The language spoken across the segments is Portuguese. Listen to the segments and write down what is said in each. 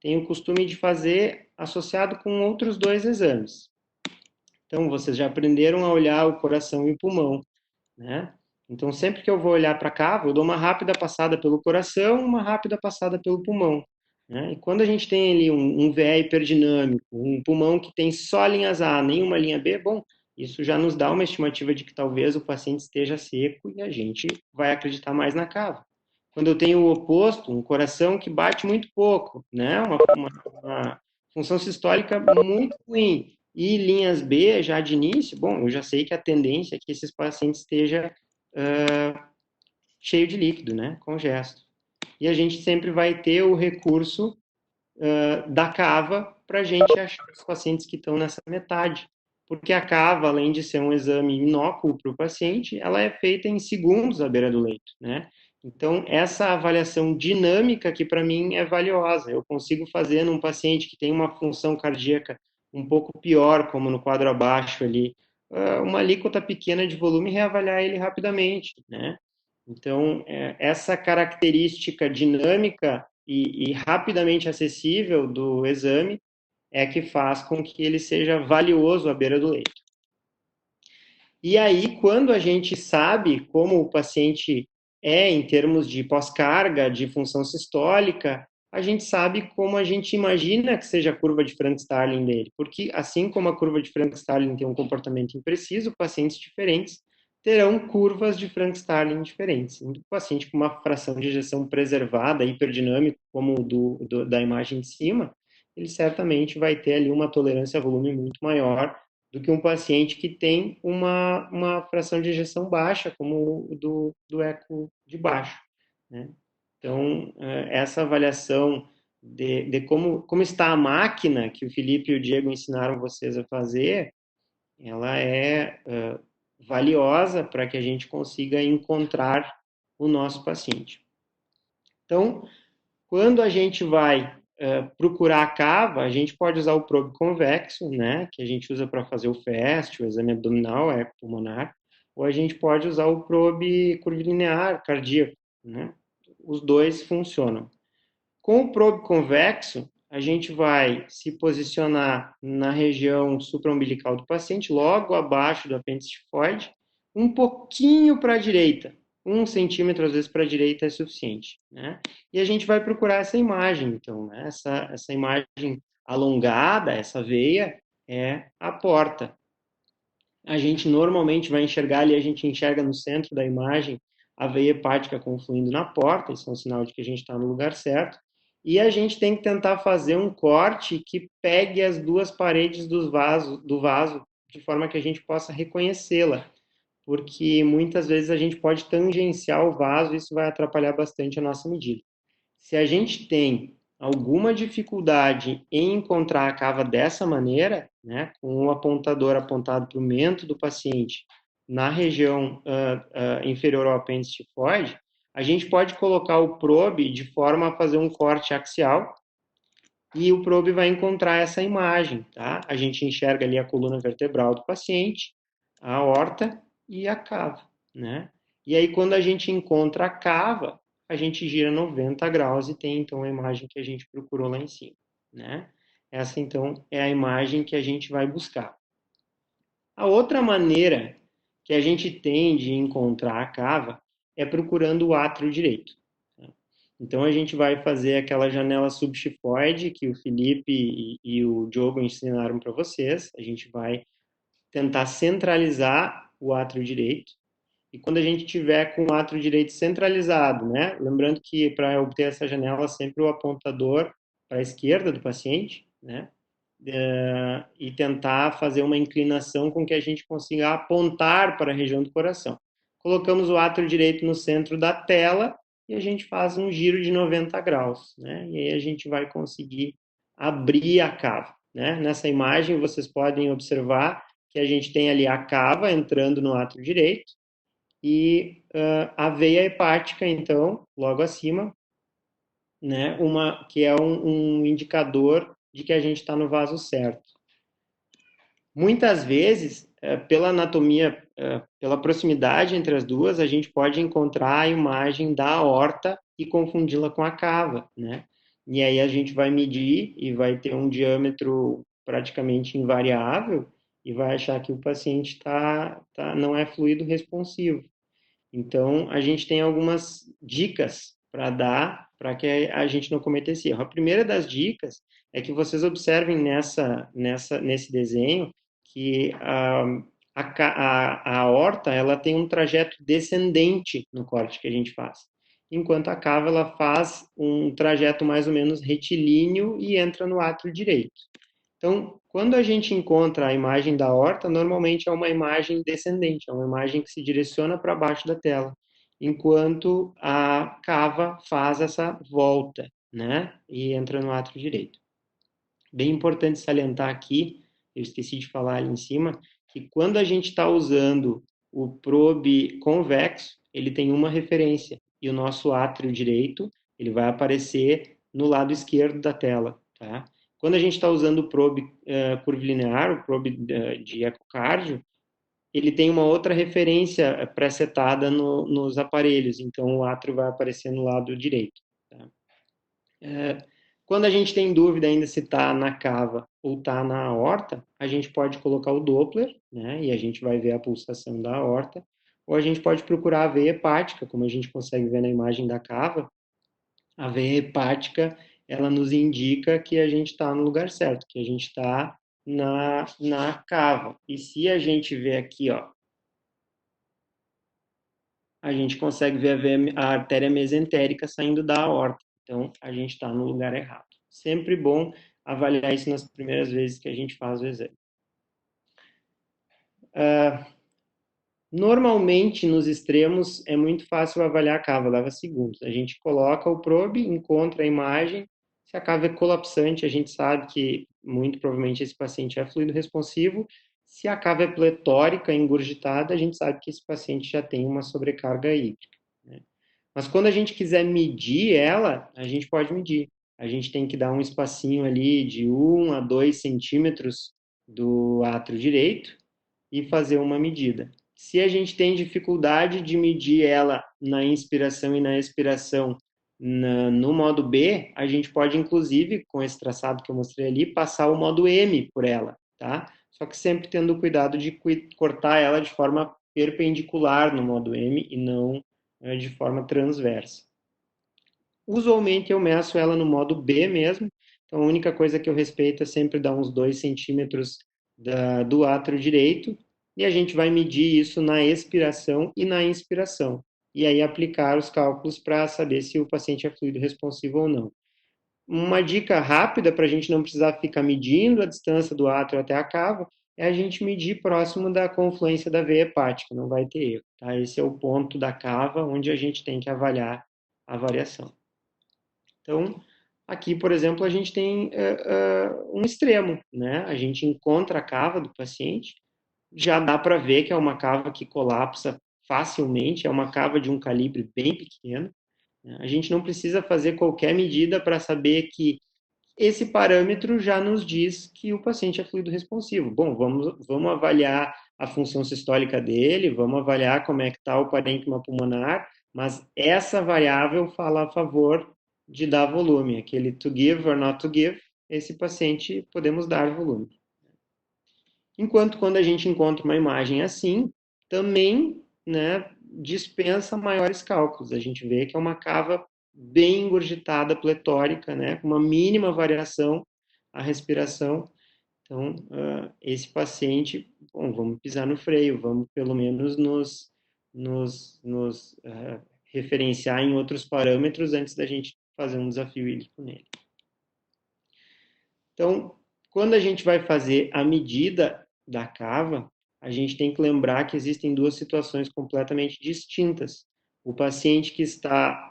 tenho o costume de fazer associado com outros dois exames. Então, vocês já aprenderam a olhar o coração e o pulmão, né? Então, sempre que eu vou olhar para cá, eu dou uma rápida passada pelo coração, uma rápida passada pelo pulmão, né? E quando a gente tem ali um VE hiperdinâmico, um pulmão que tem só linhas A, nenhuma linha B, bom, isso já nos dá uma estimativa de que talvez o paciente esteja seco e a gente vai acreditar mais na cava. Quando eu tenho o oposto, um coração que bate muito pouco, né? Uma função sistólica muito ruim, e linhas B já de início, bom, eu já sei que a tendência é que esses pacientes esteja cheio de líquido, né, congesto. E a gente sempre vai ter o recurso da cava para a gente achar os pacientes que estão nessa metade. Porque a cava, além de ser um exame inócuo para o paciente, ela é feita em segundos à beira do leito, né? Então, essa avaliação dinâmica que para mim é valiosa. Eu consigo fazer num paciente que tem uma função cardíaca um pouco pior, como no quadro abaixo ali, uma alíquota pequena de volume e reavaliar ele rapidamente, né? Então, essa característica dinâmica e rapidamente acessível do exame é que faz com que ele seja valioso à beira do leito. E aí, quando a gente sabe como o paciente é em termos de pós-carga, de função sistólica, a gente sabe como a gente imagina que seja a curva de Frank-Starling dele, porque assim como a curva de Frank-Starling tem um comportamento impreciso, pacientes diferentes terão curvas de Frank-Starling diferentes. Um paciente com uma fração de ejeção preservada, hiperdinâmico, como o da imagem de cima, ele certamente vai ter ali uma tolerância a volume muito maior do que um paciente que tem uma fração de ejeção baixa, como o do eco de baixo, né? Então, essa avaliação de como está a máquina que o Felipe e o Diego ensinaram vocês a fazer, ela é valiosa para que a gente consiga encontrar o nosso paciente. Então, quando a gente vai procurar a cava, a gente pode usar o probe convexo, né, que a gente usa para fazer o FAST, o exame abdominal, ecopulmonar, ou a gente pode usar o probe curvilinear cardíaco, né? Os dois funcionam. Com o probe convexo, a gente vai se posicionar na região supraumbilical do paciente, logo abaixo do apêndice tifoide, um pouquinho para a direita. 1 centímetro, às vezes, para a direita é suficiente, né? E a gente vai procurar essa imagem, então, né? Essa imagem alongada, essa veia, é a porta. A gente normalmente vai enxergar ali, a gente enxerga no centro da imagem a veia hepática confluindo na porta, isso é um sinal de que a gente está no lugar certo, e a gente tem que tentar fazer um corte que pegue as duas paredes do vaso, de forma que a gente possa reconhecê-la, porque muitas vezes a gente pode tangenciar o vaso e isso vai atrapalhar bastante a nossa medida. Se a gente tem alguma dificuldade em encontrar a cava dessa maneira, né, com o apontador apontado para o mento do paciente na região inferior ao apêndice tifoide, a gente pode colocar o probe de forma a fazer um corte axial e o probe vai encontrar essa imagem, tá? A gente enxerga ali a coluna vertebral do paciente, a aorta e a cava, né? E aí, quando a gente encontra a cava, a gente gira 90 graus e tem, então, a imagem que a gente procurou lá em cima, né? Essa, então, é a imagem que a gente vai buscar. A outra maneira que a gente tem de encontrar a cava é procurando o átrio direito. Então, a gente vai fazer aquela janela subxifoide que o Felipe e o Diogo ensinaram para vocês. A gente vai tentar centralizar o átrio direito. E quando a gente tiver com o átrio direito centralizado, né? Lembrando que para obter essa janela, sempre o apontador para a esquerda do paciente, né? E tentar fazer uma inclinação com que a gente consiga apontar para a região do coração. Colocamos o átrio direito no centro da tela e a gente faz um giro de 90 graus, né? E aí a gente vai conseguir abrir a cava, né? Nessa imagem vocês podem observar que a gente tem ali a cava entrando no átrio direito e a veia hepática, então, logo acima, né? Que é um indicador de que a gente está no vaso certo. Muitas vezes, pela anatomia, pela proximidade entre as duas, a gente pode encontrar a imagem da aorta e confundi-la com a cava, né? e aí a gente vai medir e vai ter um diâmetro praticamente invariável e vai achar que o paciente não é fluido responsivo. Então, a gente tem algumas dicas para dar para que a gente não cometa esse erro. A primeira das dicas é que vocês observem nesse desenho que a aorta ela tem um trajeto descendente no corte que a gente faz, enquanto a cava ela faz um trajeto mais ou menos retilíneo e entra no átrio direito. Então, quando a gente encontra a imagem da horta, normalmente é uma imagem descendente, é uma imagem que se direciona para baixo da tela, enquanto a cava faz essa volta, né? E entra no átrio direito. Bem importante salientar aqui, eu esqueci de falar ali em cima, que quando a gente está usando o probe convexo, ele tem uma referência, e o nosso átrio direito, ele vai aparecer no lado esquerdo da tela, tá? Quando a gente está usando o probe curvilinear, o probe de ecocardio, ele tem uma outra referência pré-setada nos aparelhos, então o átrio vai aparecer no lado direito. Tá? Quando a gente tem dúvida ainda se está na cava ou está na aorta, a gente pode colocar o Doppler, né, e a gente vai ver a pulsação da aorta, ou a gente pode procurar a veia hepática, como a gente consegue ver na imagem da cava. A veia hepática, ela nos indica que a gente está no lugar certo, que a gente está na cava. E se a gente vê aqui, ó, a gente consegue ver a artéria mesentérica saindo da aorta. Então, a gente está no lugar errado. Sempre bom avaliar isso nas primeiras vezes que a gente faz o exame. Normalmente, nos extremos, é muito fácil avaliar a cava, leva segundos. A gente coloca o probe, encontra a imagem. Se a cava é colapsante, a gente sabe que muito provavelmente esse paciente é fluido responsivo. Se a cava é pletórica, engurgitada, a gente sabe que esse paciente já tem uma sobrecarga hídrica, né? Mas quando a gente quiser medir ela, a gente pode medir. A gente tem que dar um espacinho ali de 1 a 2 centímetros do átrio direito e fazer uma medida. Se a gente tem dificuldade de medir ela na inspiração e na expiração no modo B, a gente pode, inclusive, com esse traçado que eu mostrei ali, passar o modo M por ela, tá? Só que sempre tendo o cuidado de cortar ela de forma perpendicular no modo M e não de forma transversa. Usualmente eu meço ela no modo B mesmo, então a única coisa que eu respeito é sempre dar uns 2 centímetros do átrio direito, e a gente vai medir isso na expiração e na inspiração, e aí aplicar os cálculos para saber se o paciente é fluido responsivo ou não. Uma dica rápida para a gente não precisar ficar medindo a distância do átrio até a cava é a gente medir próximo da confluência da veia hepática, não vai ter erro, tá? Esse é o ponto da cava onde a gente tem que avaliar a variação. Então, aqui, por exemplo, a gente tem um extremo, né? A gente encontra a cava do paciente, já dá para ver que é uma cava que colapsa facilmente, é uma cava de um calibre bem pequeno, né? A gente não precisa fazer qualquer medida para saber que esse parâmetro já nos diz que o paciente é fluido responsivo. Bom, vamos avaliar a função sistólica dele, vamos avaliar como é que está o parênquima pulmonar, mas essa variável fala a favor de dar volume. Aquele to give or not to give, esse paciente podemos dar volume. Enquanto quando a gente encontra uma imagem assim, também, né, dispensa maiores cálculos. A gente vê que é uma cava bem engurgitada, pletórica, né, com uma mínima variação a respiração. Então, esse paciente, bom, vamos pisar no freio, vamos pelo menos nos referenciar em outros parâmetros antes da gente fazer um desafio hídrico nele. Então, quando a gente vai fazer a medida da cava, a gente tem que lembrar que existem duas situações completamente distintas. O paciente que está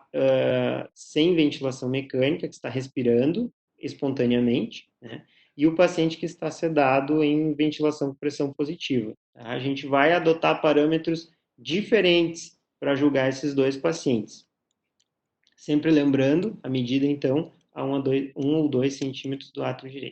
sem ventilação mecânica, que está respirando espontaneamente, né? E o paciente que está sedado em ventilação com pressão positiva. Tá? A gente vai adotar parâmetros diferentes para julgar esses dois pacientes. Sempre lembrando a medida, então, a 1 ou 2 centímetros do átrio direito.